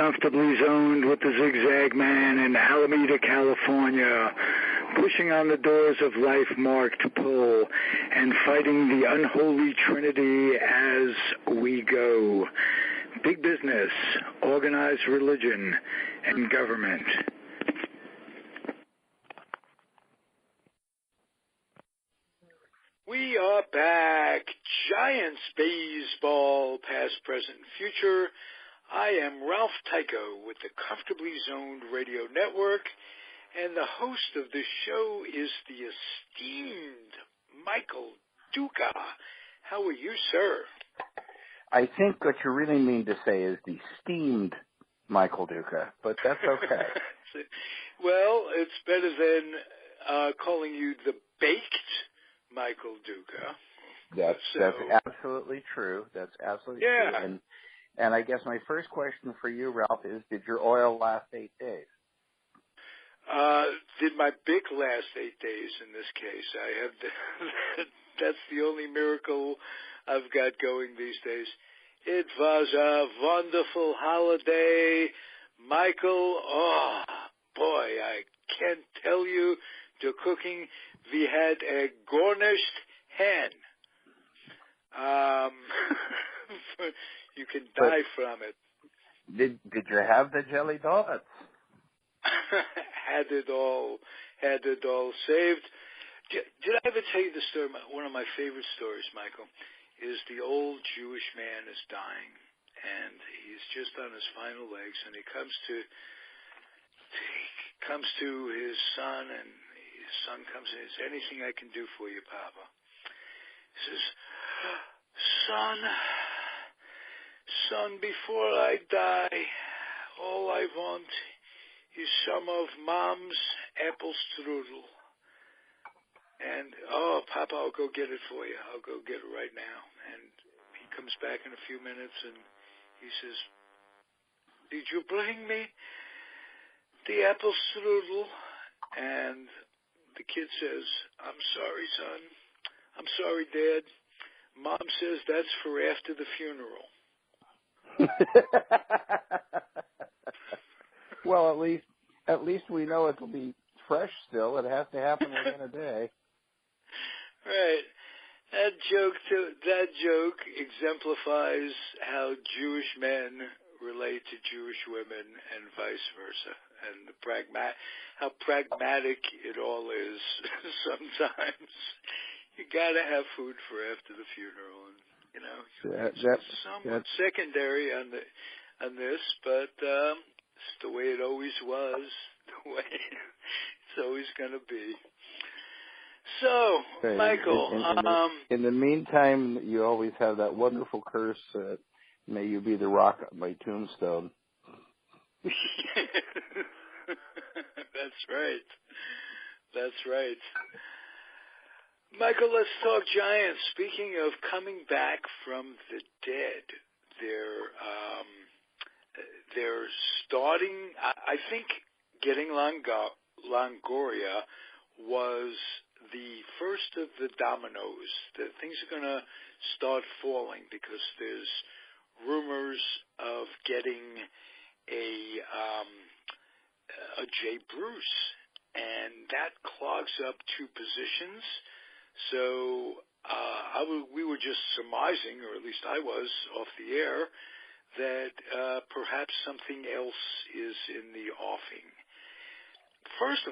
comfortably zoned with the Zigzag Man in Alameda, California, pushing on the doors of life marked pull and fighting the unholy trinity as we go. Big business, organized religion, and government. We are back. Giants baseball, past, present, future. I am Ralph Tyko with the Comfortably Zoned Radio Network, and the host of this show is the esteemed Michael Doza. How are you, sir? I think what you really mean to say is the steamed Michael Doza, but that's okay. Well, it's better than calling you the baked Michael Doza. That's absolutely true. That's absolutely true. And I guess my first question for you, Ralph, is did your oil last 8 days? Did my Bic last 8 days in this case? I have that's the only miracle I've got going these days. It was a wonderful holiday, Michael. Oh, boy, I can't tell you the cooking. We had a garnished hen. You can die from it. Did you have the jelly donuts? Had it all saved. Did I ever tell you the story? One of my favorite stories, Michael, is the old Jewish man is dying, and he's just on his final legs, and he comes to his son, and his son comes in. Is there anything I can do for you, Papa? He says, Son, before I die, all I want is some of Mom's apple strudel. And, Papa, I'll go get it for you. I'll go get it right now. And he comes back in a few minutes, and he says, did you bring me the apple strudel? And the kid says, I'm sorry, son. I'm sorry, Dad. Mom says that's for after the funeral. Well, at least we know it will be fresh still. It has to happen within a day. Right. That joke exemplifies how Jewish men relate to Jewish women and vice versa, and how pragmatic it all is. Sometimes you got to have food for after the funeral, and that's somewhat secondary on this, but it's the way it always was, the way it's always going to be. So, Michael, in the meantime, you always have that wonderful curse, may you be the rock on my tombstone. That's right. Michael, let's talk Giants. Speaking of coming back from the dead, they're starting. I think getting Longoria was the first of the dominoes. That things are going to start falling because there's rumors of getting a Jay Bruce, and that clogs up two positions. So we were just surmising, or at least I was off the air, that perhaps something else is in the offing. First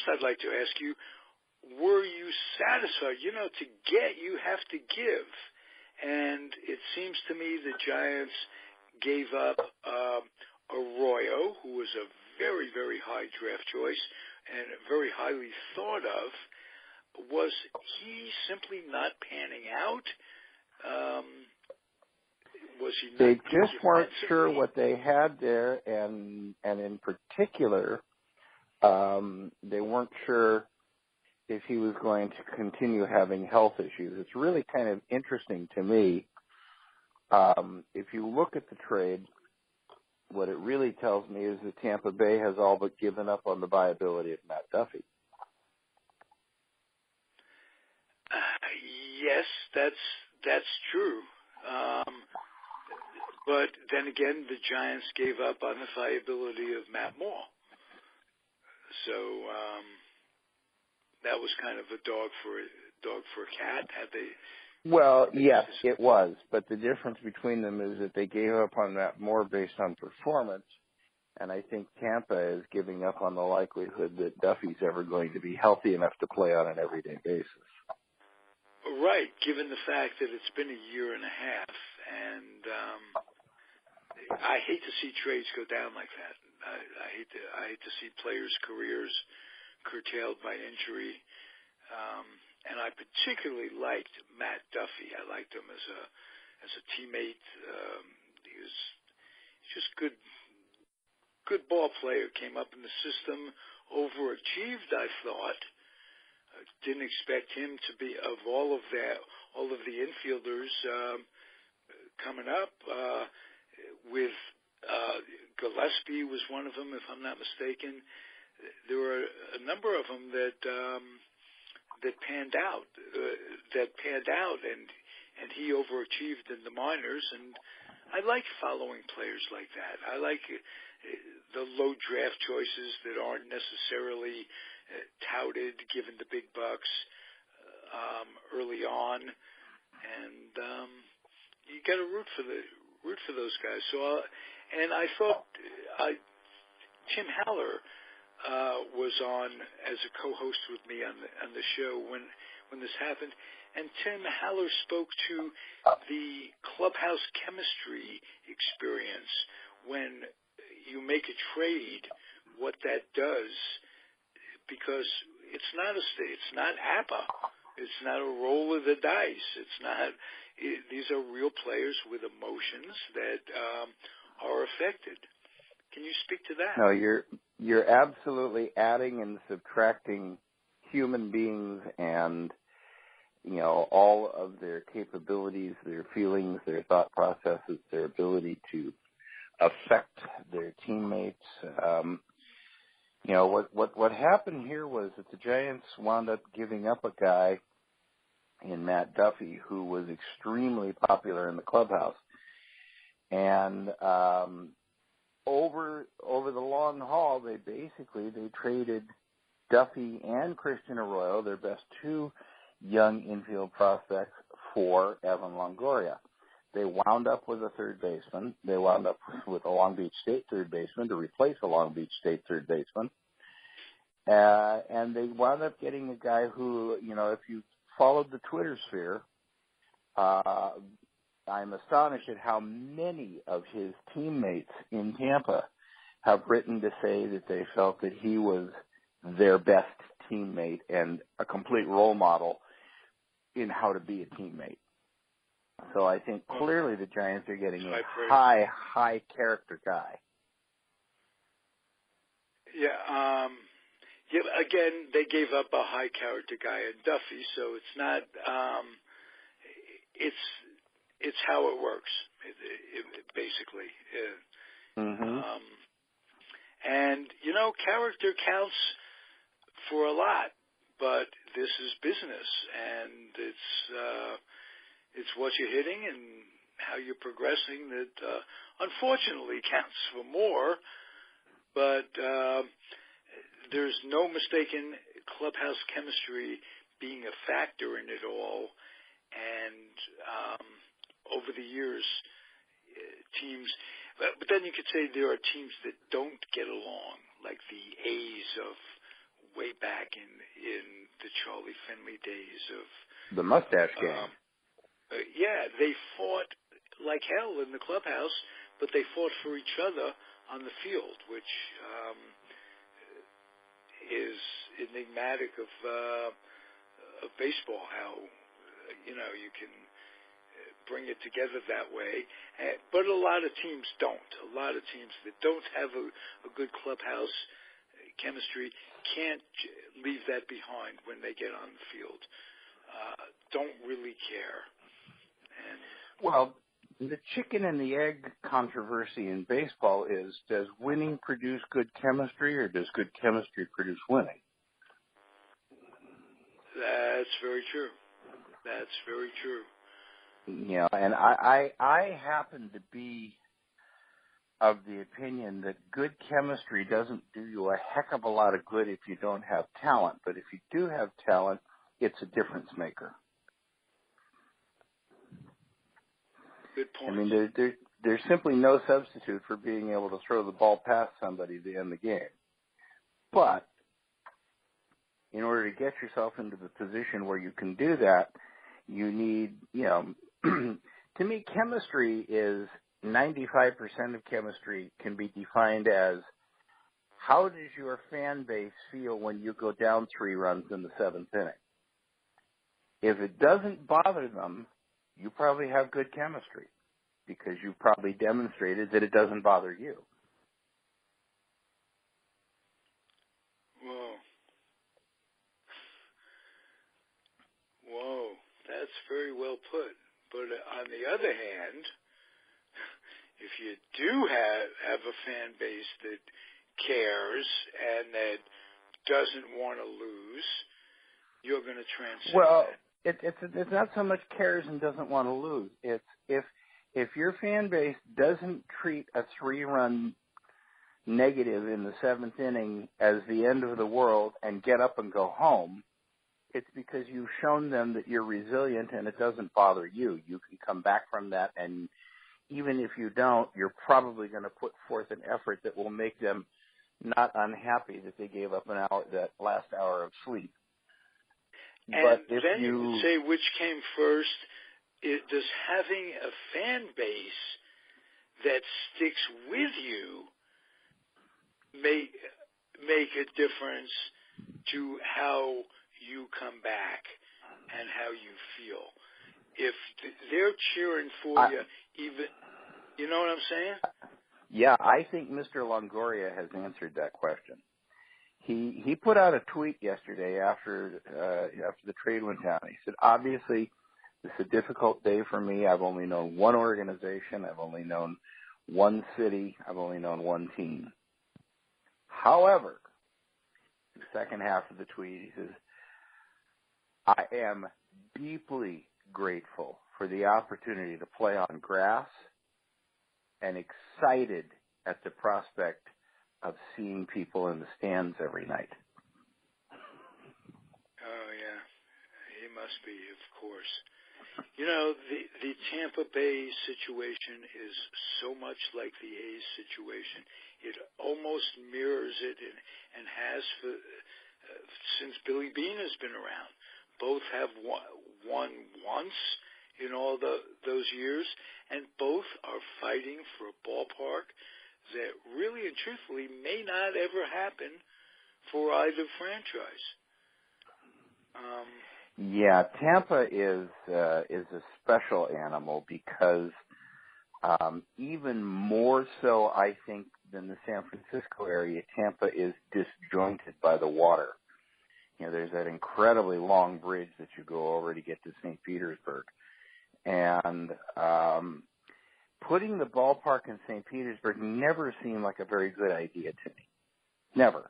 I'd like to ask you, were you satisfied? To get, you have to give. And it seems to me the Giants gave up Arroyo, who was a very, very high draft choice and very highly thought of. Was he simply not panning out? Was he not? They just weren't sure what they had there, and in particular, they weren't sure if he was going to continue having health issues. It's really kind of interesting to me. If you look at the trade, what it really tells me is that Tampa Bay has all but given up on the viability of Matt Duffy. Yes, that's true. But then again, the Giants gave up on the viability of Matt Moore. So that was kind of a dog for a cat. Had they? Well, yes, it was. But the difference between them is that they gave up on Matt Moore based on performance, and I think Tampa is giving up on the likelihood that Duffy's ever going to be healthy enough to play on an everyday basis. Right, given the fact that it's been a year and a half, and I hate to see trades go down like that. I hate to see players' careers curtailed by injury. And I particularly liked Matt Duffy. I liked him as a teammate. He was just good ball player. Came up in the system, overachieved, I thought. Didn't expect him to be of all of the infielders coming up. With Gillespie was one of them, if I'm not mistaken. There were a number of them that panned out, and he overachieved in the minors. And I like following players like that. I like the low draft choices that aren't necessarily touted, given the big bucks early on, and you got to root for those guys. So, and I thought Tim Haller was on as a co-host with me on the show when this happened, and Tim Haller spoke to the clubhouse chemistry experience when you make a trade, what that does, because it's not APA, it's not a roll of the dice, these are real players with emotions that are affected. Can you speak to that? No, you're absolutely adding and subtracting human beings and, all of their capabilities, their feelings, their thought processes, their ability to affect their teammates. What happened here was that the Giants wound up giving up a guy in Matt Duffy who was extremely popular in the clubhouse. And over the long haul, they traded Duffy and Christian Arroyo, their best two young infield prospects, for Evan Longoria. They wound up with a third baseman. They wound up with a Long Beach State third baseman to replace a Long Beach State third baseman. And they wound up getting a guy who, if you followed the Twitter sphere, I'm astonished at how many of his teammates in Tampa have written to say that they felt that he was their best teammate and a complete role model in how to be a teammate. So I think clearly the Giants are getting a high character guy. Yeah. Again, they gave up a high character guy in Duffy, so it's not. It's how it works, basically. Mm-hmm. And character counts for a lot, but this is business, and it's what you're hitting and how you're progressing that unfortunately counts for more. But there's no mistaken clubhouse chemistry being a factor in it all. And over the years, teams, but then you could say there are teams that don't get along, like the A's of way back in the Charlie Finley days of the mustache gang. They fought like hell in the clubhouse, but they fought for each other on the field, which is enigmatic of baseball, how you can bring it together that way. But a lot of teams don't. A lot of teams that don't have a good clubhouse chemistry can't leave that behind when they get on the field. Don't really care. Well, the chicken and the egg controversy in baseball is, does winning produce good chemistry, or does good chemistry produce winning? That's very true. That's very true. And I happen to be of the opinion that good chemistry doesn't do you a heck of a lot of good if you don't have talent. But if you do have talent, it's a difference maker. Good point. I mean, there's simply no substitute for being able to throw the ball past somebody to end the game. But in order to get yourself into the position where you can do that, you need, to me, chemistry is 95% of chemistry can be defined as how does your fan base feel when you go down 3 runs in the 7th inning? If it doesn't bother them, you probably have good chemistry because you've probably demonstrated that it doesn't bother you. Whoa, that's very well put. But on the other hand, if you do have a fan base that cares and that doesn't want to lose, you're going to transcend that. It's not so much cares and doesn't want to lose. It's if your fan base doesn't treat a 3-run negative in the 7th inning as the end of the world and get up and go home, it's because you've shown them that you're resilient and it doesn't bother you. You can come back from that, and even if you don't, you're probably going to put forth an effort that will make them not unhappy that they gave up that last hour of sleep. And but if then you can say which came first. Does having a fan base that sticks with you make a difference to how you come back and how you feel? If they're cheering for you, even, you know what I'm saying? Yeah, I think Mr. Longoria has answered that question. He put out a tweet yesterday after the trade went down. He said, obviously, this is a difficult day for me. I've only known one organization. I've only known one city. I've only known one team. However, the second half of the tweet, he says, I am deeply grateful for the opportunity to play on grass and excited at the prospect of seeing people in the stands every night. Oh, yeah. He must be, of course. The Tampa Bay situation is so much like the A's situation. It almost mirrors it and has since Billy Beane has been around. Both have won once in all those years, and both are fighting for a ballpark that really and truthfully may not ever happen for either franchise. Yeah, Tampa is a special animal because even more so, I think, than the San Francisco area, Tampa is disjointed by the water. There's that incredibly long bridge that you go over to get to St. Petersburg. And putting the ballpark in St. Petersburg never seemed like a very good idea to me. Never.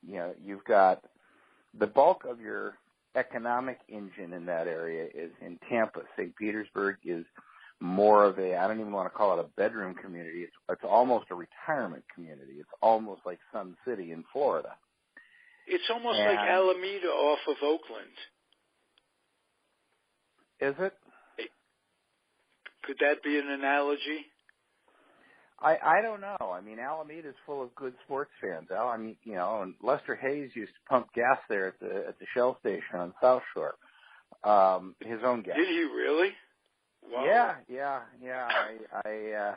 You've got the bulk of your economic engine in that area is in Tampa. St. Petersburg is more of I don't even want to call it a bedroom community. It's almost a retirement community. It's almost like Sun City in Florida. It's almost like Alameda off of Oakland. Is it? Could that be an analogy? I don't know. I mean, Alameda is full of good sports fans. And Lester Hayes used to pump gas there at the Shell station on South Shore. His own gas. Did he really? Wow. Yeah.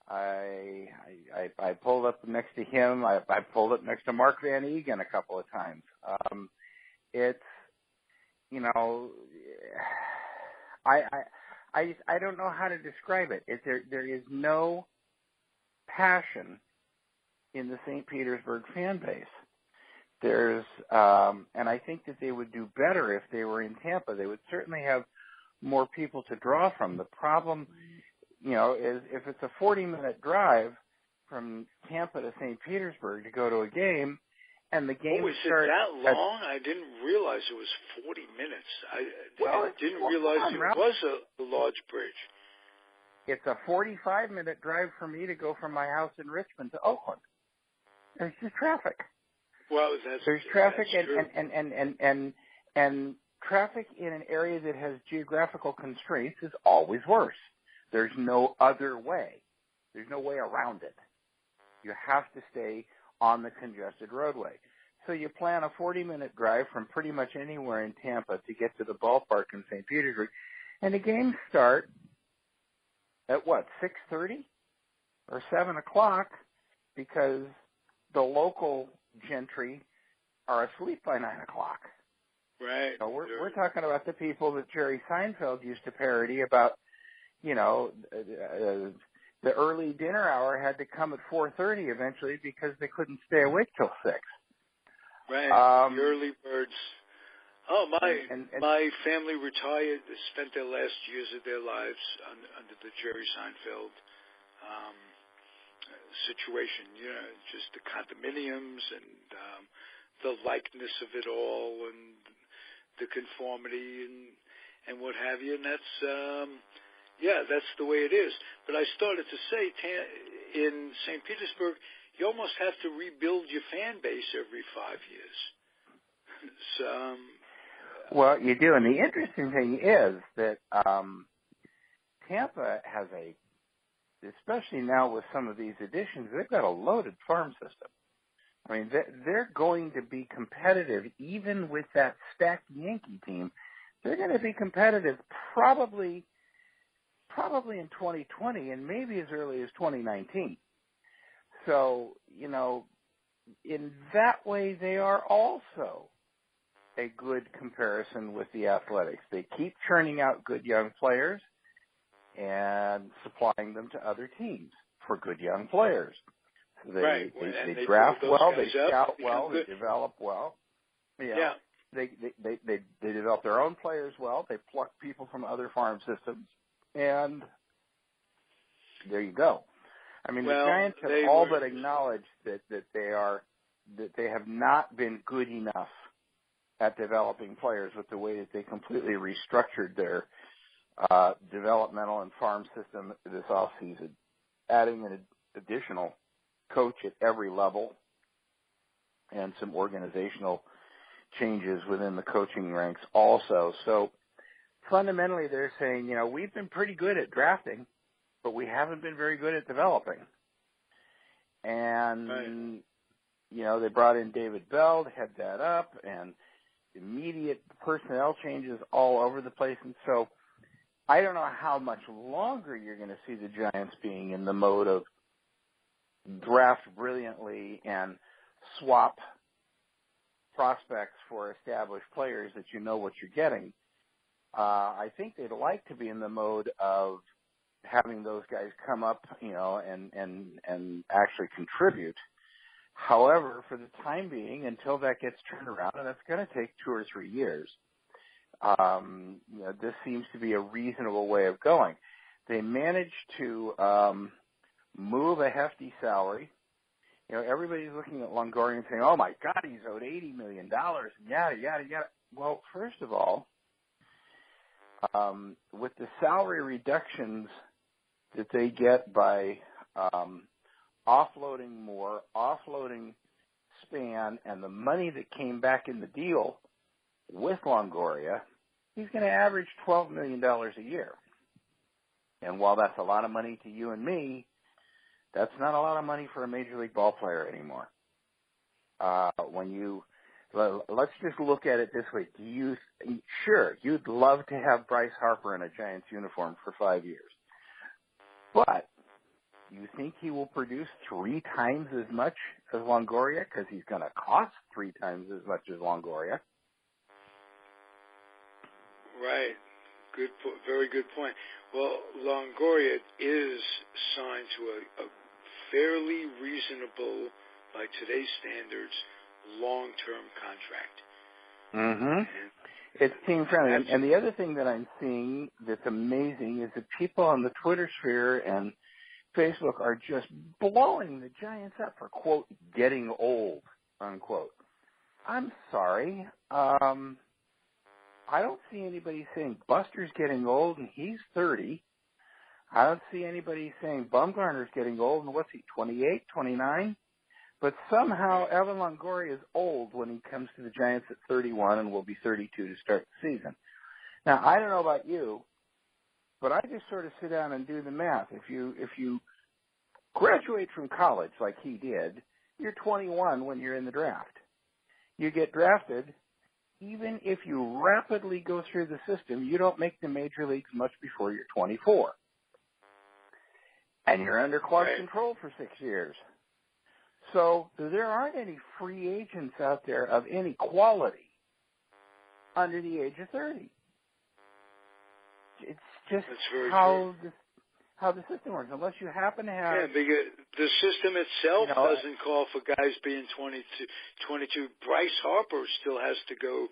I pulled up next to him. I pulled up next to Mark Van Eegen a couple of times. I don't know how to describe it. There is no passion in the St. Petersburg fan base. There's, and I think that they would do better if they were in Tampa. They would certainly have more people to draw from. The problem, is if it's a 40-minute drive from Tampa to St. Petersburg to go to a game, and the game was starts. It that long? I didn't realize it was 40 minutes. I didn't realize it was a large bridge. It's a 45-minute drive for me to go from my house in Richmond to Oakland. There's just traffic. Well, there's traffic, that's true. and traffic in an area that has geographical constraints is always worse. There's no other way. There's no way around it. You have to stay on the congested roadway. So you plan a 40-minute drive from pretty much anywhere in Tampa to get to the ballpark in St. Petersburg, and the games start at 6:30 or 7 o'clock, because the local gentry are asleep by 9 o'clock. Right. So we're talking about the people that Jerry Seinfeld used to parody about, the early dinner hour had to come at 4:30 eventually because they couldn't stay awake till 6. Right. The early birds. Oh, my family retired, spent their last years of their lives under the Jerry Seinfeld situation. Just the condominiums and the likeness of it all, and the conformity and what have you. And that's the way it is. But I started to say, in St. Petersburg, you almost have to rebuild your fan base every 5 years. Well, you do. And the interesting thing is that Tampa has especially now with some of these additions, they've got a loaded farm system. I mean, they're going to be competitive even with that stacked Yankee team. They're going to be competitive probably in 2020 and maybe as early as 2019. So, in that way, they are also a good comparison with the Athletics. They keep churning out good young players and supplying them to other teams for good young players. So they draft well, they scout well, they develop well. Yeah. They develop their own players well. They pluck people from other farm systems, and there you go. I mean, the Giants have all but acknowledged that they have not been good enough at developing players with the way that they completely restructured their developmental and farm system this offseason, adding an additional coach at every level and some organizational changes within the coaching ranks also. So fundamentally they're saying, we've been pretty good at drafting, but we haven't been very good at developing. And, they brought in David Bell to head that up, and immediate personnel changes all over the place. And so I don't know how much longer you're going to see the Giants being in the mode of draft brilliantly and swap prospects for established players that you know what you're getting. I think they'd like to be in the mode of having those guys come up, and actually contribute. However, for the time being, until that gets turned around, and that's going to take 2 or 3 years, this seems to be a reasonable way of going. They managed to move a hefty salary. Everybody's looking at Longoria and saying, "Oh my God, he's owed $80 million," and yada yada yada. Well, first of all, with the salary reductions that they get by offloading more, offloading Span, and the money that came back in the deal with Longoria, he's going to average $12 million a year. And while that's a lot of money to you and me, that's not a lot of money for a major league ball player anymore. Let's just look at it this way. Sure, you'd love to have Bryce Harper in a Giants uniform for 5 years. But you think he will produce 3 times as much as Longoria because he's going to cost 3 times as much as Longoria? Right. Very good point. Well, Longoria is signed to a fairly reasonable, by today's standards, long-term contract. Mm-hmm. It's team-friendly. And the other thing that I'm seeing that's amazing is that people on the Twitter sphere and Facebook are just blowing the Giants up for, quote, getting old, unquote. I'm sorry. I don't see anybody saying Buster's getting old and he's 30. I don't see anybody saying Bumgarner's getting old and what's he, 28, 29? But somehow Evan Longoria is old when he comes to the Giants at 31 and will be 32 to start the season. Now, I don't know about you, but I just sort of sit down and do the math. If you graduate from college like he did, you're 21 when you're in the draft. You get drafted. Even if you rapidly go through the system, you don't make the major leagues much before you're 24. And you're under club control for 6 years. So there aren't any free agents out there of any quality under the age of 30. It's just how the system works. Unless you happen to have... Yeah, because the system itself doesn't call for guys being 22. Bryce Harper still has to go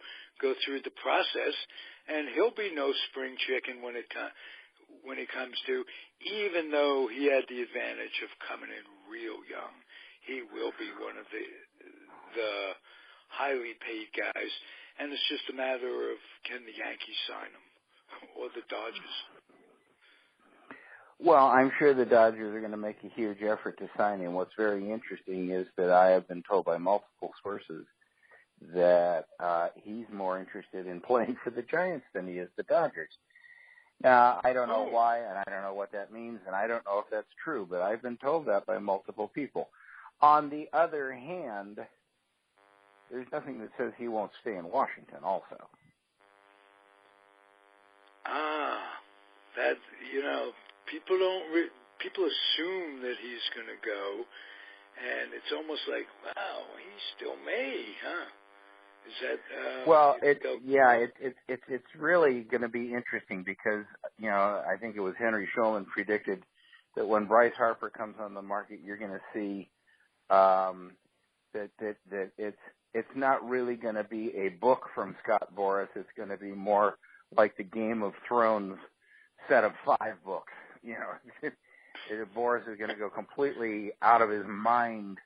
through the process, and he'll be no spring chicken when it comes to, even though he had the advantage of coming in real young, he will be one of the highly paid guys, and it's just a matter of can the Yankees sign him or the Dodgers. Well, I'm sure the Dodgers are going to make a huge effort to sign him. What's very interesting is that I have been told by multiple sources that he's more interested in playing for the Giants than he is the Dodgers. Now, I don't know why, and I don't know what that means, and I don't know if that's true, but I've been told that by multiple people. On the other hand, there's nothing that says he won't stay in Washington also. That, people assume that he's going to go, and it's almost like, wow, he still may, huh? Is that well? It's really going to be interesting because I think it was Henry Shulman predicted that when Bryce Harper comes on the market, you're going to see that it's not really going to be a book from Scott Boras. It's going to be more like the Game of Thrones set of 5 books. Boras is going to go completely out of his mind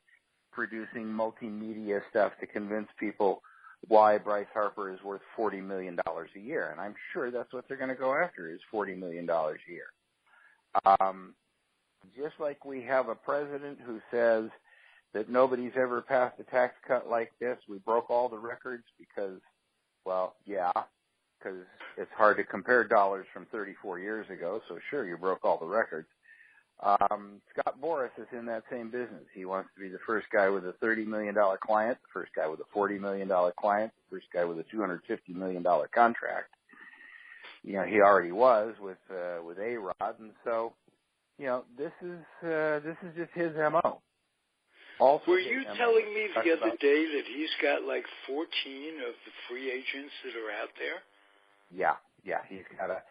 producing multimedia stuff to convince people why Bryce Harper is worth $40 million a year. And I'm sure that's what they're going to go after is $40 million a year. Just like we have a president who says that nobody's ever passed a tax cut like this. We broke all the records because it's hard to compare dollars from 34 years ago. So sure, you broke all the records. Scott Boras is in that same business. He wants to be the first guy with a $30 million client, the first guy with a $40 million client, the first guy with a $250 million contract. He already was with A-Rod, and so this is just his MO. Also, were you telling me the other day that he's got like 14 of the free agents that are out there? Yeah, he's got a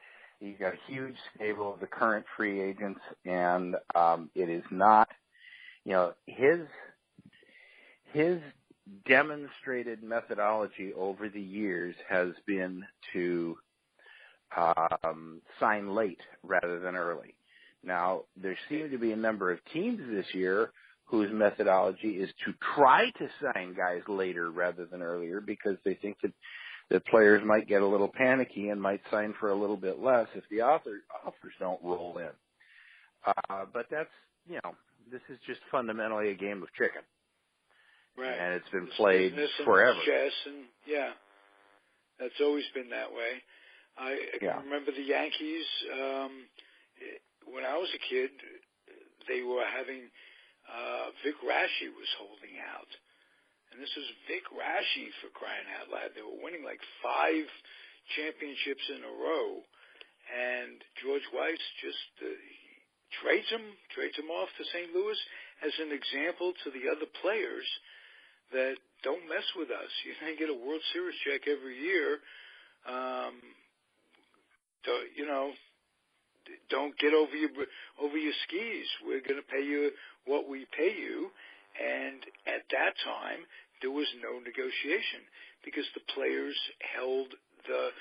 huge stable of the current free agents, and it is not, his demonstrated methodology over the years has been to sign late rather than early. Now, there seem to be a number of teams this year whose methodology is to try to sign guys later rather than earlier because they think that players might get a little panicky and might sign for a little bit less if the offers don't roll in. But that's, this is just fundamentally a game of chicken. Right. And it's been played forever. Chess and, that's always been that way. I can remember the Yankees, when I was a kid, they were having, Vic Raschi was holding out. And this was Vic Raschi, for crying out loud. They were winning like 5 championships in a row. And George Weiss just trades him off to St. Louis as an example to the other players that don't mess with us. You're going to get a World Series check every year. Don't get over your skis. We're going to pay you what we pay you. And at that time, there was no negotiation because the players held the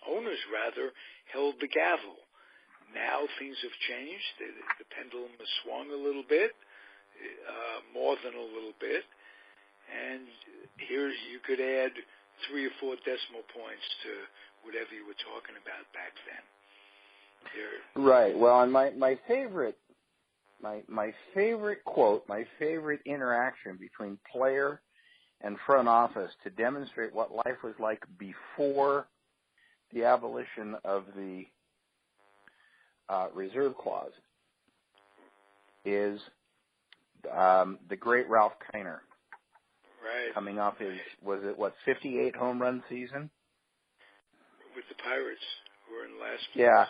owners held the gavel. Now things have changed. The pendulum has swung a little bit, more than a little bit. And here you could add 3 or 4 decimal points to whatever you were talking about back then. Right. Well, and my favorite quote, my favorite interaction between player and front office to demonstrate what life was like before the abolition of the reserve clause is the great Ralph Kiner. Right. Coming off his, 58 home run season? With the Pirates, who were in last place.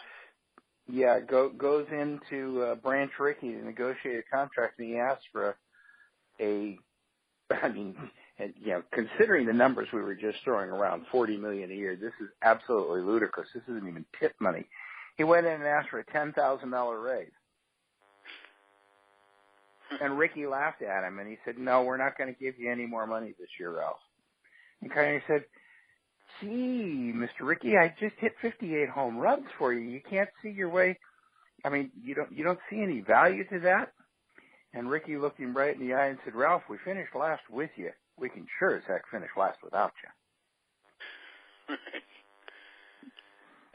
Yeah, goes into Branch Rickey to negotiate a contract, and he asks for considering the numbers we were just throwing around, $40 million a year, this is absolutely ludicrous. This isn't even tip money. He went in and asked for a $10,000 raise. And Rickey laughed at him, and he said, "No, we're not going to give you any more money this year, Ralph." And Kiner said, "Gee, Mr. Rickey, I just hit 58 home runs for you. You can't see your way. I mean, you don't see any value to that?" And Rickey looked him right in the eye and said, "Ralph, we finished last with you. We can sure as heck finish last without you."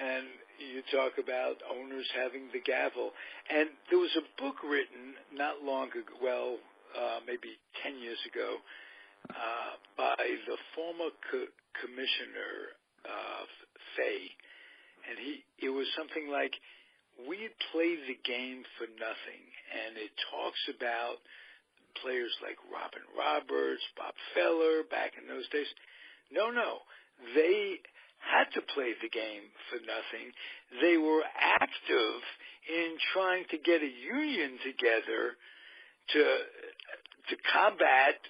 And you talk about owners having the gavel. And there was a book written not long ago, maybe 10 years ago, by the former commissioner Fay, and it was something like, "We play the game for nothing," and it talks about players like Robin Roberts, Bob Feller back in those days. No, they had to play the game for nothing. They were active in trying to get a union together to combat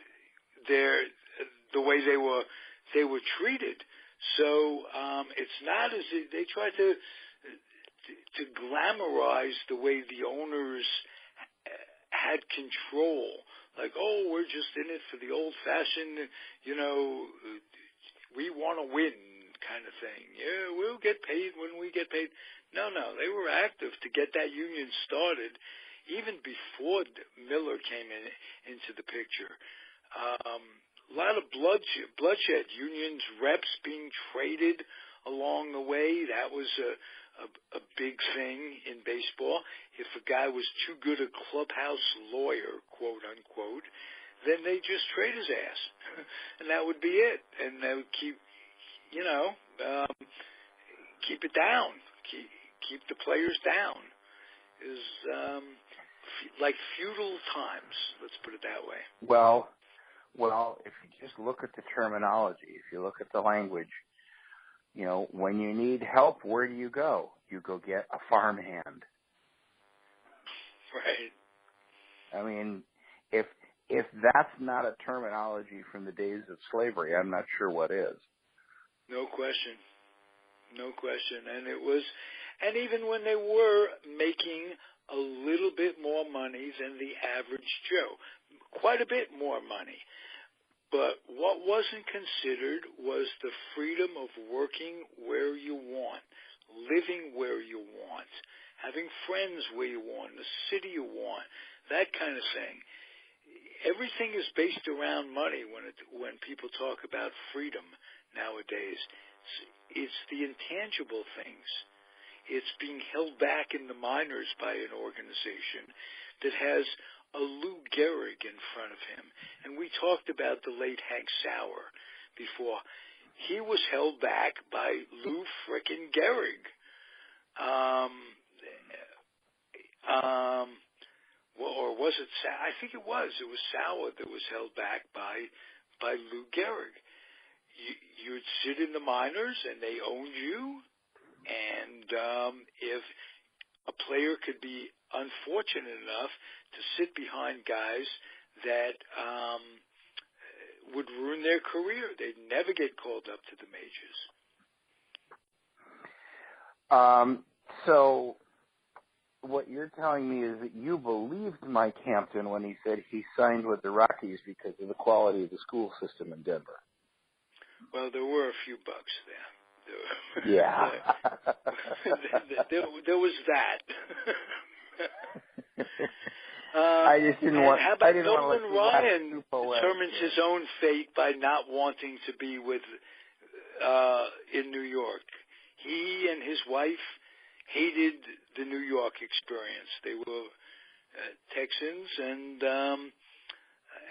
the way they were treated. So it's not as if they tried to glamorize the way the owners had control. Like, oh, we're just in it for the old-fashioned, we want to win kind of thing. Yeah, we'll get paid when we get paid. No, they were active to get that union started even before Miller came into the picture. A lot of bloodshed, unions, reps being traded along the way. That was a big thing in baseball. If a guy was too good a clubhouse lawyer, quote unquote, then they just trade his ass, and that would be it. And they would keep it down, keep the players down. Is like feudal times. Let's put it that way. Well, if you just look at the terminology, if you look at the language, when you need help, where do you go? You go get a farmhand. Right. I mean, if that's not a terminology from the days of slavery, I'm not sure what is. No question. And even when they were making a little bit more money than the average Joe, quite a bit more money. But what wasn't considered was the freedom of working where you want, living where you want, having friends where you want, the city you want, that kind of thing. Everything is based around money when people talk about freedom nowadays. It's the intangible things. It's being held back in the minors by an organization that has a Lou Gehrig in front of him. And we talked about the late Hank Sauer before. He was held back by Lou frickin' Gehrig. Or was it Sauer? I think it was. It was Sauer that was held back by Lou Gehrig. You'd sit in the minors and they owned you. And if a player could be unfortunate enough to sit behind guys that would ruin their career, they'd never get called up to the majors. So what you're telling me is that you believed Mike Hampton when he said he signed with the Rockies because of the quality of the school system in Denver. Well, there were a few bucks there. Yeah. there was that. I just didn't want. How about I didn't want to Nolan Ryan too poetic. determines his own fate by not wanting to be with in New York. He and his wife hated the New York experience. They were Texans, and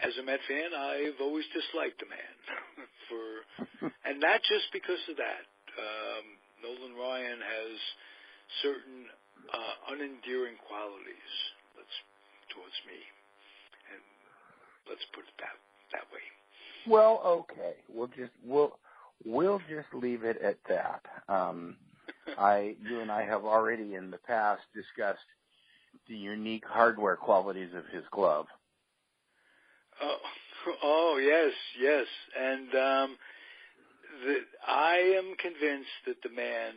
as a Met fan, I've always disliked the man and not just because of that. Nolan Ryan has certain unendearing qualities towards me, and let's put it that way. Well, okay, we'll just leave it at that. You and I have already in the past discussed the unique hardware qualities of his glove. Oh yes, and I am convinced that the man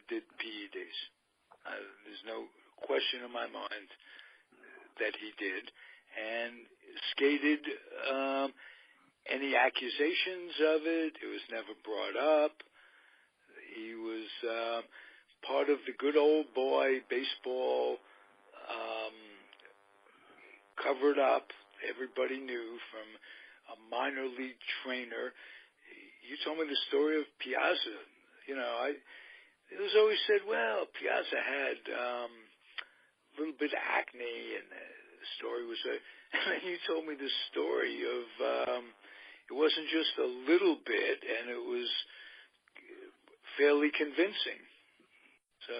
did PEDs. There's no question in my mind that he did, and skated. Any accusations of it was never brought up. He was part of the good old boy baseball, covered up. Everybody knew from a minor league trainer. You told me the story of Piazza. It was always said, well, Piazza had a little bit of acne, and the story was and you told me the story of it wasn't just a little bit, and it was fairly convincing. So,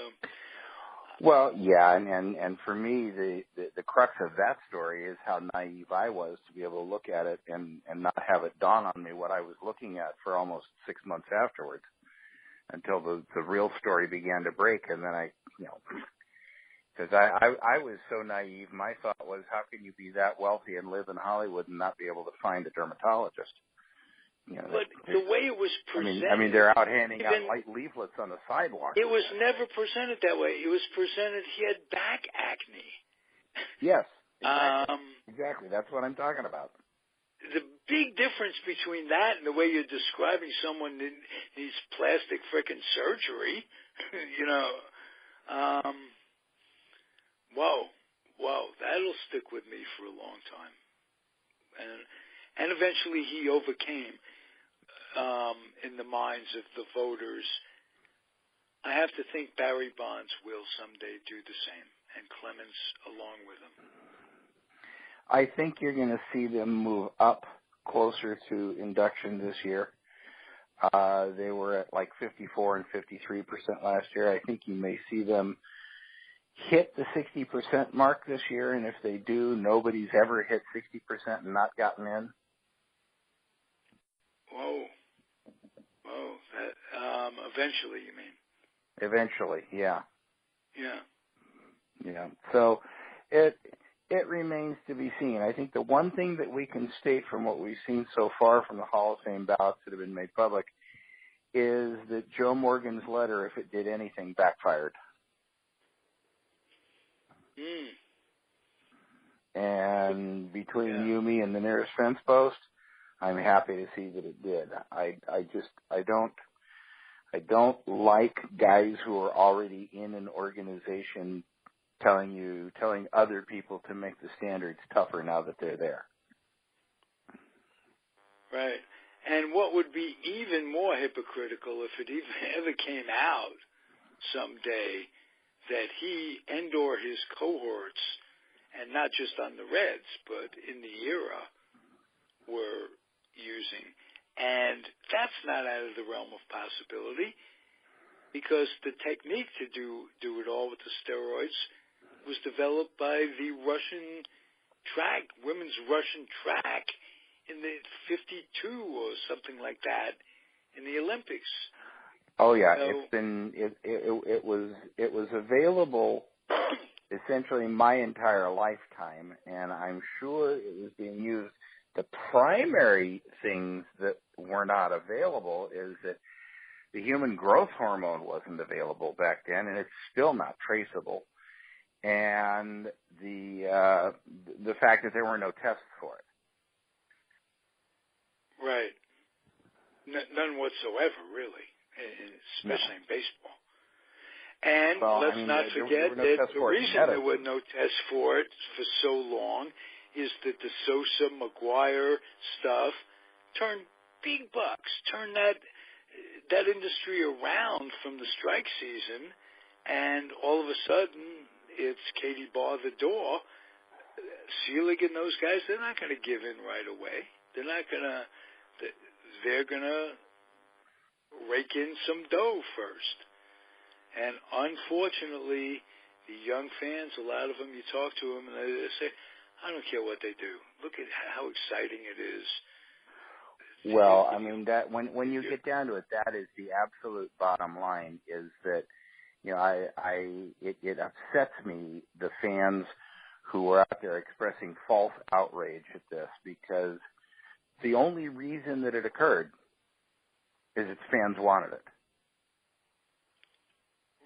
well, yeah, and for me, the crux of that story is how naive I was to be able to look at it and not have it dawn on me what I was looking at for almost 6 months afterwards, until the real story began to break, and then because I was so naive, my thought was, how can you be that wealthy and live in Hollywood and not be able to find a dermatologist? But the way it was presented... I mean, they're out handing out light leaflets on the sidewalk. It was never presented that way. It was presented he had back acne. Yes, exactly. That's what I'm talking about. The big difference between that and the way you're describing someone that needs plastic frickin' surgery, Whoa, that'll stick with me for a long time. And eventually he overcame in the minds of the voters. I have to think Barry Bonds will someday do the same, and Clemens along with him. I think you're going to see them move up closer to induction this year. They were at like 54 and 53% last year. I think you may see them hit the 60% mark this year, and if they do, nobody's ever hit 60% and not gotten in. Whoa. Eventually, you mean? Eventually, yeah. Yeah. So it remains to be seen. I think the one thing that we can state from what we've seen so far from the Hall of Fame ballots that have been made public is that Joe Morgan's letter, if it did anything, backfired. And between you, me, and the nearest fence post, I'm happy to see that it did. I don't like guys who are already in an organization telling other people to make the standards tougher now that they're there. Right. And what would be even more hypocritical if it even ever came out someday that he and/or his cohorts, and not just on the Reds, but in the era, were using. And that's not out of the realm of possibility, because the technique to do it all with the steroids was developed by the Russian women's Russian track in the 52 or something like that in the Olympics. Oh yeah, it was available essentially my entire lifetime, and I'm sure it was being used. The primary things that were not available is that the human growth hormone wasn't available back then, and it's still not traceable. And the fact that there were no tests for it. Right. None whatsoever, really, especially in baseball. And let's not forget that the reason there were no tests for it for so long is that the Sosa, McGuire stuff turned big bucks, turned that industry around from the strike season, and all of a sudden it's Katie bar the door. Seelig and those guys, they're not going to give in right away. They're going to rake in some dough first. And unfortunately, the young fans, a lot of them, you talk to them and they say, I don't care what they do. Look at how exciting it is. Well, I mean, that when you get down to it, that is the absolute bottom line, is that, you know, it upsets me, the fans who are out there expressing false outrage at this, because the only reason that it occurred is its fans wanted it.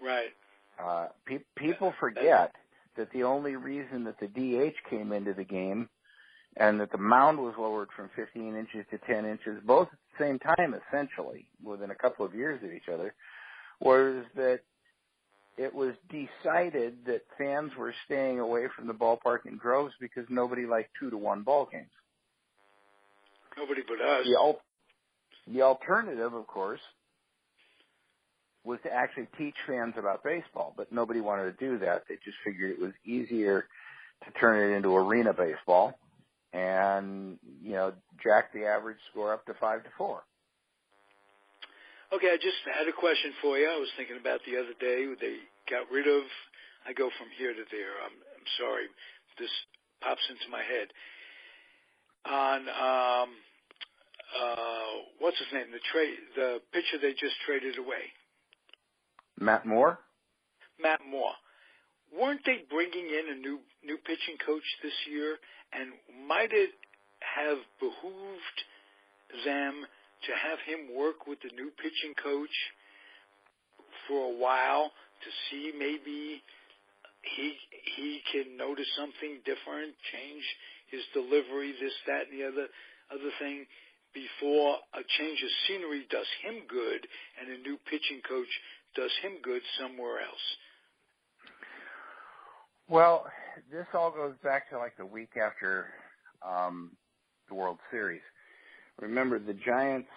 Right. People forget that the only reason that the DH came into the game and that the mound was lowered from 15 inches to 10 inches, both at the same time, essentially, within a couple of years of each other, was that it was decided that fans were staying away from the ballpark in droves because nobody liked 2-1 ball games. Nobody but us. The alternative, of course, was to actually teach fans about baseball, but nobody wanted to do that. They just figured it was easier to turn it into arena baseball and, you know, jack the average score up to 5-4. Okay, I just had a question for you. I was thinking about the other day. They got rid of, I go from here to there. I'm sorry. This pops into my head. On, what's his name? The pitcher they just traded away. Matt Moore? Matt Moore. Weren't they bringing in a new pitching coach this year? And might it have behooved them to have him work with the new pitching coach for a while to see maybe he can notice something different, change his delivery, this, that, and the other thing, before a change of scenery does him good and a new pitching coach does him good somewhere else? Well, this all goes back to like the week after the World Series. Remember, the Giants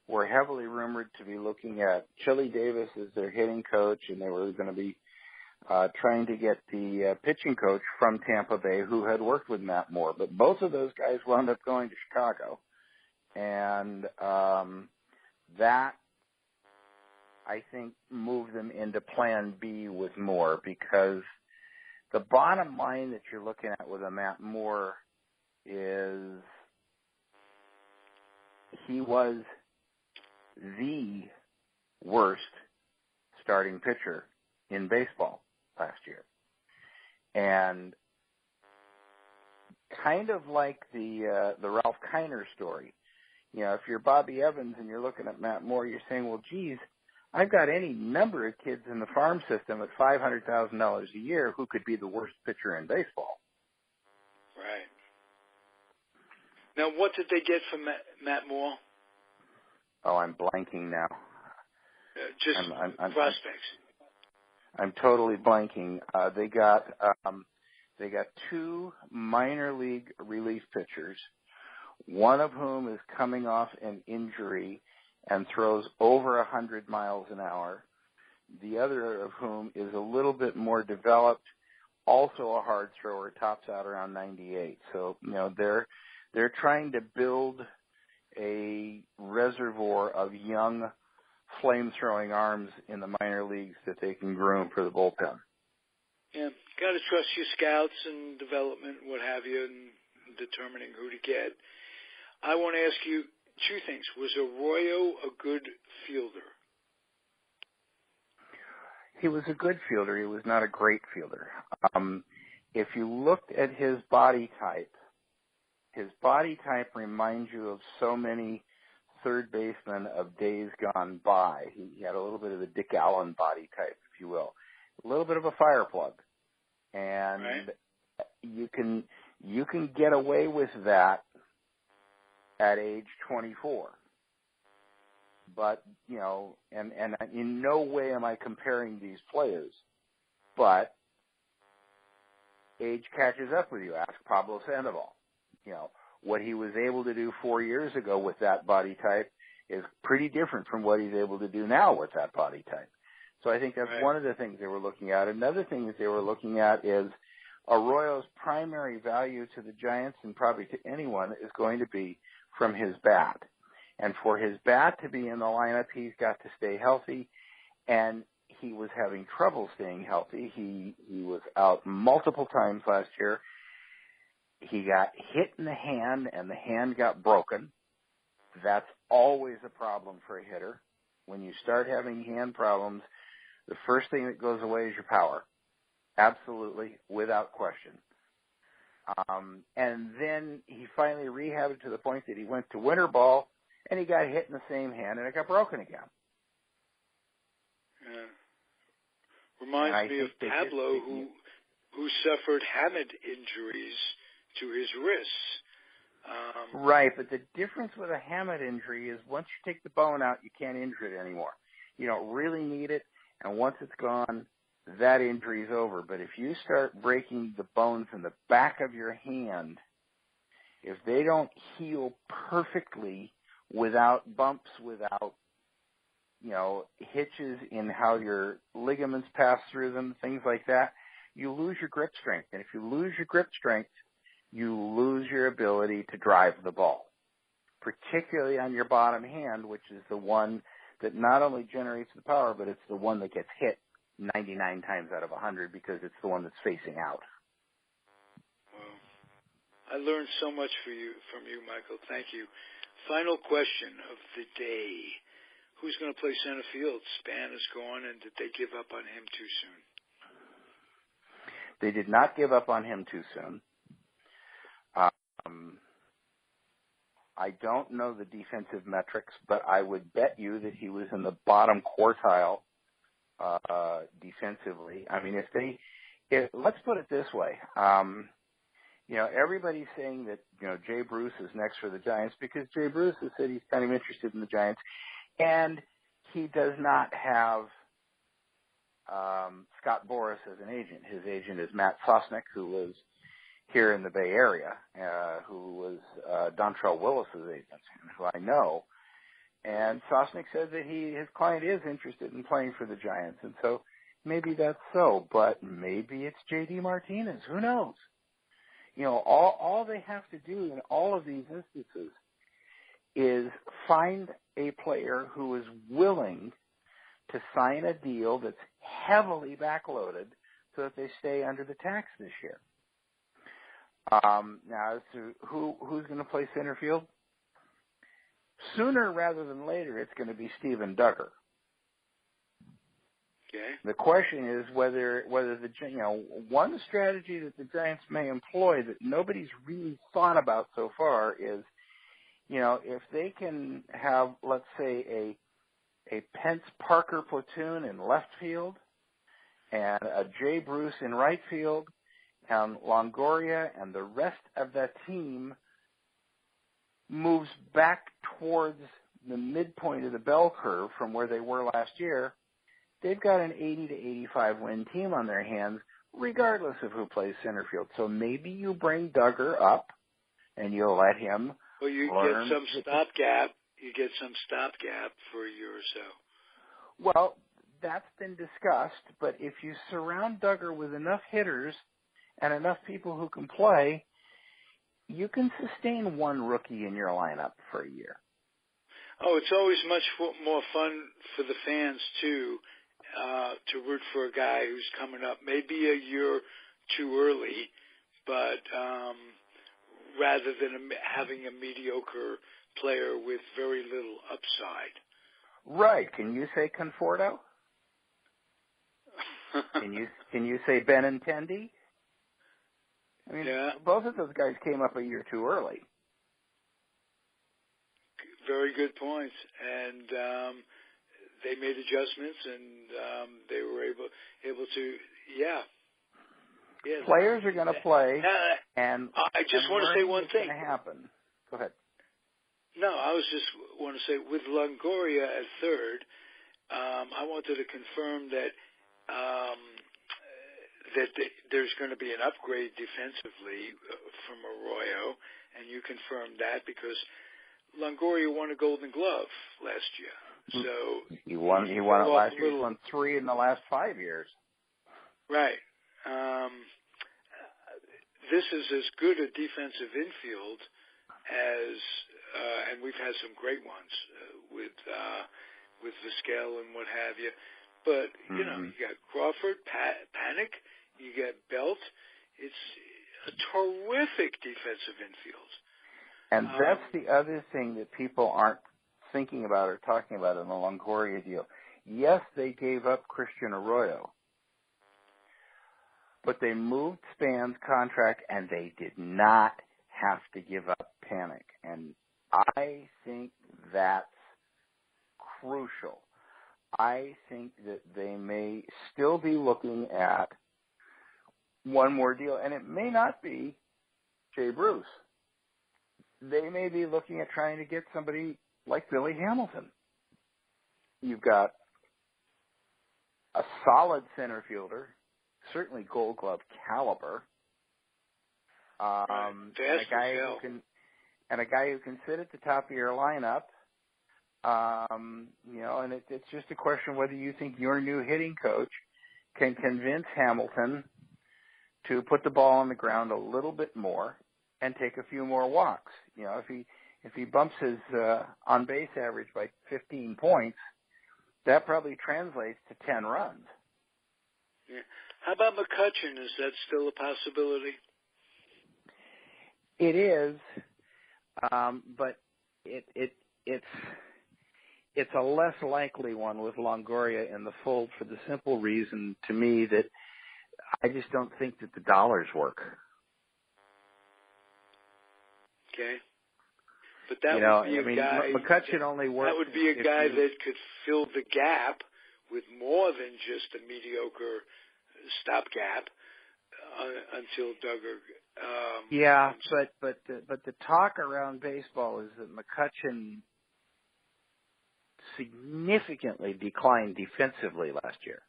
were heavily rumored to be looking at Chili Davis as their hitting coach, and they were going to be trying to get the pitching coach from Tampa Bay who had worked with Matt Moore. But both of those guys wound up going to Chicago. And that, I think, moved them into plan B with Moore, because the bottom line that you're looking at with a Matt Moore is he was the worst starting pitcher in baseball last year. And kind of like the Ralph Kiner story, you know, if you're Bobby Evans and you're looking at Matt Moore, you're saying, well, geez, I've got any number of kids in the farm system at $500,000 a year who could be the worst pitcher in baseball. Right. Now, what did they get from Matt Moore? Oh, I'm blanking now. Just prospects. I'm totally blanking. They got 2 minor league relief pitchers, one of whom is coming off an injury and throws over 100 miles an hour. The other of whom is a little bit more developed, also a hard thrower, tops out around 98. So, you know, they're trying to build a reservoir of young flame-throwing arms in the minor leagues that they can groom for the bullpen. Yeah, got to trust your scouts and development, what have you, and determining who to get. I want to ask you 2 things. Was Arroyo a good fielder? He was a good fielder. He was not a great fielder. If you looked at his body type reminds you of so many third basemen of days gone by. He had a little bit of the Dick Allen body type, if you will. A little bit of a fire plug. And right. you can get away with that at age 24. but, you know, and in no way am I comparing these players, but age catches up with you. Ask Pablo Sandoval. You know, what he was able to do 4 years ago with that body type is pretty different from what he's able to do now with that body type. So I think that's one of the things they were looking at. Another thing that they were looking at is Arroyo's primary value to the Giants and probably to anyone is going to be from his bat. And for his bat to be in the lineup, he's got to stay healthy. And he was having trouble staying healthy. He was out multiple times last year. He got hit in the hand, and the hand got broken. That's always a problem for a hitter. When you start having hand problems, the first thing that goes away is your power. Absolutely, without question. And then he finally rehabbed to the point that he went to winter ball, and he got hit in the same hand, and it got broken again. Yeah. Reminds me of Pablo, who suffered hamate injuries to his wrists. Right, but the difference with a hamate injury is once you take the bone out, you can't injure it anymore. You don't really need it, and once it's gone, that injury is over. But if you start breaking the bones in the back of your hand, if they don't heal perfectly without bumps, without, you know, hitches in how your ligaments pass through them, things like that, you lose your grip strength. And if you lose your grip strength, you lose your ability to drive the ball, particularly on your bottom hand, which is the one that not only generates the power, but it's the one that gets hit 99 times out of 100 because it's the one that's facing out. Well, I learned so much from you, Michael. Thank you. Final question of the day. Who's going to play center field? Span is gone, and did they give up on him too soon? They did not give up on him too soon. I don't know the defensive metrics, but I would bet you that he was in the bottom quartile defensively. I mean, let's put it this way. You know, everybody's saying that, you know, Jay Bruce is next for the Giants because Jay Bruce has said he's kind of interested in the Giants, and he does not have Scott Boras as an agent. His agent is Matt Sosnick, who was here in the Bay Area, who was Dontrell Willis's agent, who I know. And Sosnick said that his client is interested in playing for the Giants, and so maybe that's so, but maybe it's J.D. Martinez. Who knows? You know, all they have to do in all of these instances is find a player who is willing to sign a deal that's heavily backloaded so that they stay under the tax this year. Now, as to who's going to play center field, sooner rather than later, it's going to be Steven Duggar. Okay. The question is whether one strategy that the Giants may employ that nobody's really thought about so far is, you know, if they can have, let's say, a Pence Parker platoon in left field and a Jay Bruce in right field, and Longoria and the rest of that team moves back towards the midpoint of the bell curve from where they were last year, they've got an 80 to 85 win team on their hands, regardless of who plays center field. So maybe you bring Duggar up and you'll let him. Well, you get some stopgap. You get some stopgap for a year or so. Well, that's been discussed, but if you surround Duggar with enough hitters and enough people who can play, you can sustain one rookie in your lineup for a year. Oh, it's always much more fun for the fans, too, to root for a guy who's coming up maybe a year too early, but rather than having a mediocre player with very little upside. Right. Can you say Conforto? Can you say Benintendi? I mean, yeah. Both of those guys came up a year too early. Very good points. And they made adjustments, and they were able to, yeah. Players are going to play, and I just want to say one thing. Going to happen. Go ahead. No, I was just want to say with Longoria at third, I wanted to confirm that there's going to be an upgrade defensively from Arroyo, and you confirmed that because Longoria won a Golden Glove last year. So he won it last year. He won 3 in the last 5 years. Right. This is as good a defensive infield as, and we've had some great ones with Vizquel and what have you. But you know, you got Crawford, Panic, you got Belt. It's a terrific defensive infield. And that's the other thing that people aren't thinking about or talking about in the Longoria deal. Yes, they gave up Christian Arroyo, but they moved Span's contract, and they did not have to give up Panic. And I think that's crucial. I think that they may still be looking at one more deal, and it may not be Jay Bruce. They may be looking at trying to get somebody like Billy Hamilton. You've got a solid center fielder, certainly Gold Glove caliber, and a guy who can sit at the top of your lineup. You know, and it's just a question whether you think your new hitting coach can convince Hamilton to put the ball on the ground a little bit more and take a few more walks. You know, if he bumps his on base average by 15 points, that probably translates to 10 runs. Yeah. How about McCutchen? Is that still a possibility? It is, but it's a less likely one with Longoria in the fold for the simple reason, to me, that I just don't think that the dollars work. Okay. But that would be a guy. McCutchen only works. That would be a guy that could fill the gap with more than just a mediocre stopgap until Duggar. But the talk around baseball is that McCutchen significantly declined defensively last year.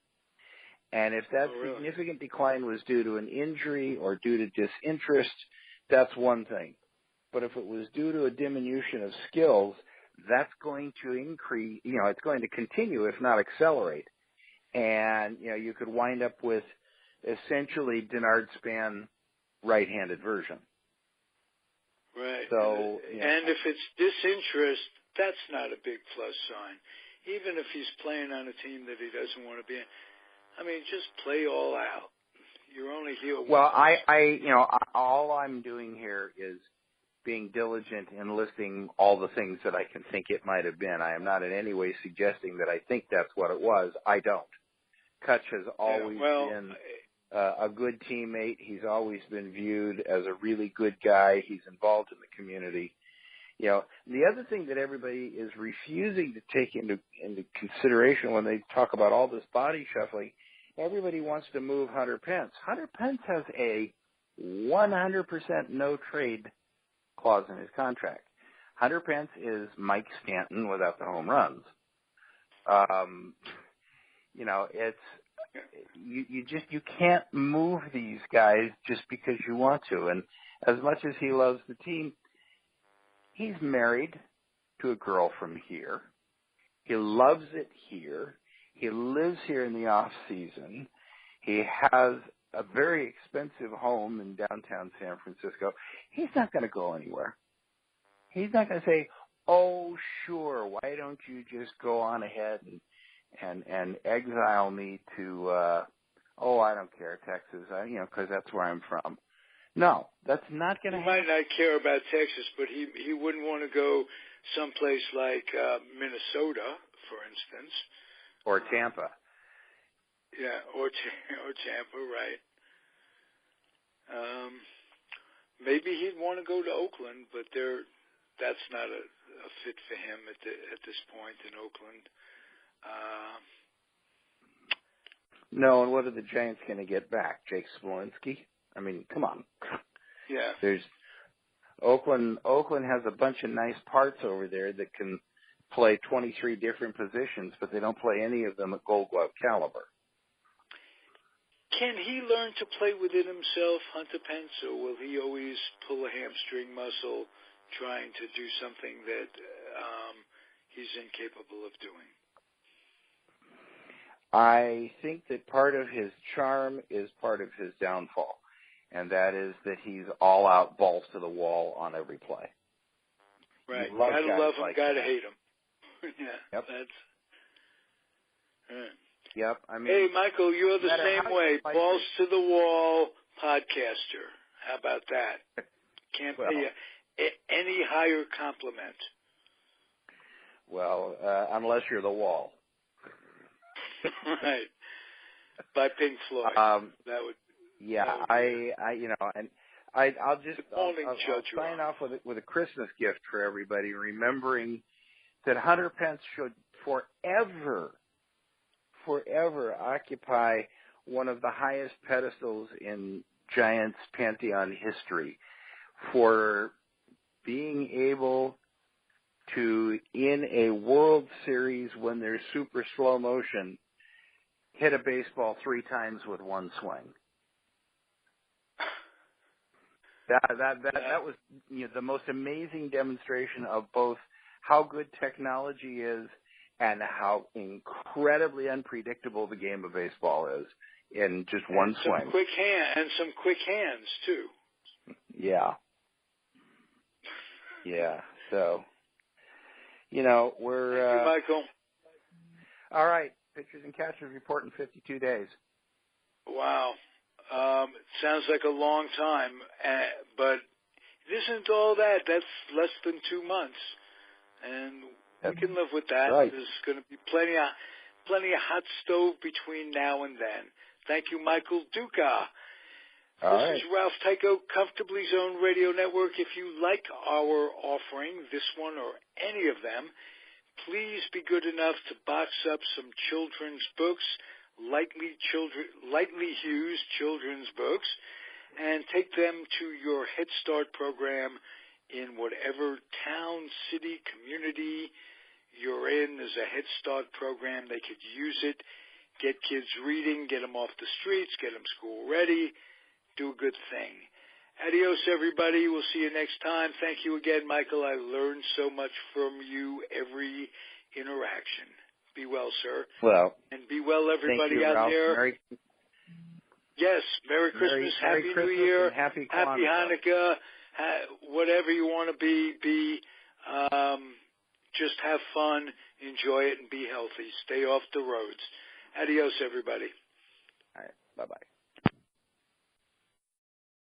And if that significant decline was due to an injury or due to disinterest, that's one thing. But if it was due to a diminution of skills, that's going to increase, it's going to continue, if not accelerate. And, you could wind up with essentially Denard Span right-handed version. Right. So, and if it's disinterest, that's not a big plus sign. Even if he's playing on a team that he doesn't want to be in. I mean, just play all out. You're only here once. Well, all I'm doing here is being diligent in listing all the things that I can think it might have been. I am not in any way suggesting that I think that's what it was. I don't. Kutch has always been a good teammate. He's always been viewed as a really good guy. He's involved in the community. The other thing that everybody is refusing to take into consideration when they talk about all this body shuffling, everybody wants to move Hunter Pence. Hunter Pence has a 100% no trade clause in his contract. Hunter Pence is Mike Stanton without the home runs. You can't move these guys just because you want to. And as much as he loves the team, he's married to a girl from here. He loves it here. He lives here in the off season. He has a very expensive home in downtown San Francisco. He's not going to go anywhere. He's not going to say, "Oh, sure, why don't you just go on ahead and exile me to I don't care, Texas, because that's where I'm from." No, that's not going to happen. He might not care about Texas, but he wouldn't want to go someplace like Minnesota, for instance. Or Tampa. Yeah, or Tampa, right. Maybe he'd want to go to Oakland, but that's not a fit for him at this point in Oakland. No, and what are the Giants going to get back? Jake Smolinski? I mean, come on. Yeah. Oakland has a bunch of nice parts over there that can play 23 different positions, but they don't play any of them at Gold Glove caliber. Can he learn to play within himself, Hunter Pence, or will he always pull a hamstring muscle trying to do something that he's incapable of doing? I think that part of his charm is part of his downfall, and that is that he's all out, balls to the wall on every play. Right. Gotta love him, like gotta hate him. Yeah. Yep. That's. Yep. I mean, hey, Michael, you're the same way. Balls to the wall podcaster. How about that? Can't pay you any higher compliment. Well, unless you're the wall. Right. By Pink Floyd. That would. Yeah, I'll sign off with a Christmas gift for everybody, remembering that Hunter Pence should forever occupy one of the highest pedestals in Giants pantheon history for being able to, in a World Series when there's super slow motion, hit a baseball 3 times with one swing. That was the most amazing demonstration of both how good technology is and how incredibly unpredictable the game of baseball is in just one swing. Some quick hands too. Yeah. Yeah. So, we're. Thank you, Michael. All right. Pitchers and catchers report in 52 days. Wow. It sounds like a long time, but it isn't all that. That's less than 2 months, and we can live with that. Right. There's going to be plenty of hot stove between now and then. Thank you, Michael Duca. This is Ralph Tyko, Comfortably Zoned Radio Network. If you like our offering, this one or any of them, please be good enough to box up some children's books, lightly used children's books, and take them to your Head Start program in whatever town, city, community you're in. There's a Head Start program. They could use it. Get kids reading, get them off the streets, get them school ready, do a good thing. Adios, everybody. We'll see you next time. Thank you again, Michael. I learned so much from you every interaction. Be well, sir. Well, and be well, everybody you, out Ralph. there. Yes, Merry Christmas, Happy New Year, Happy Hanukkah, whatever you want to be. Just have fun, enjoy it, and be healthy. Stay off the roads. Adios, everybody. All right. Bye-bye.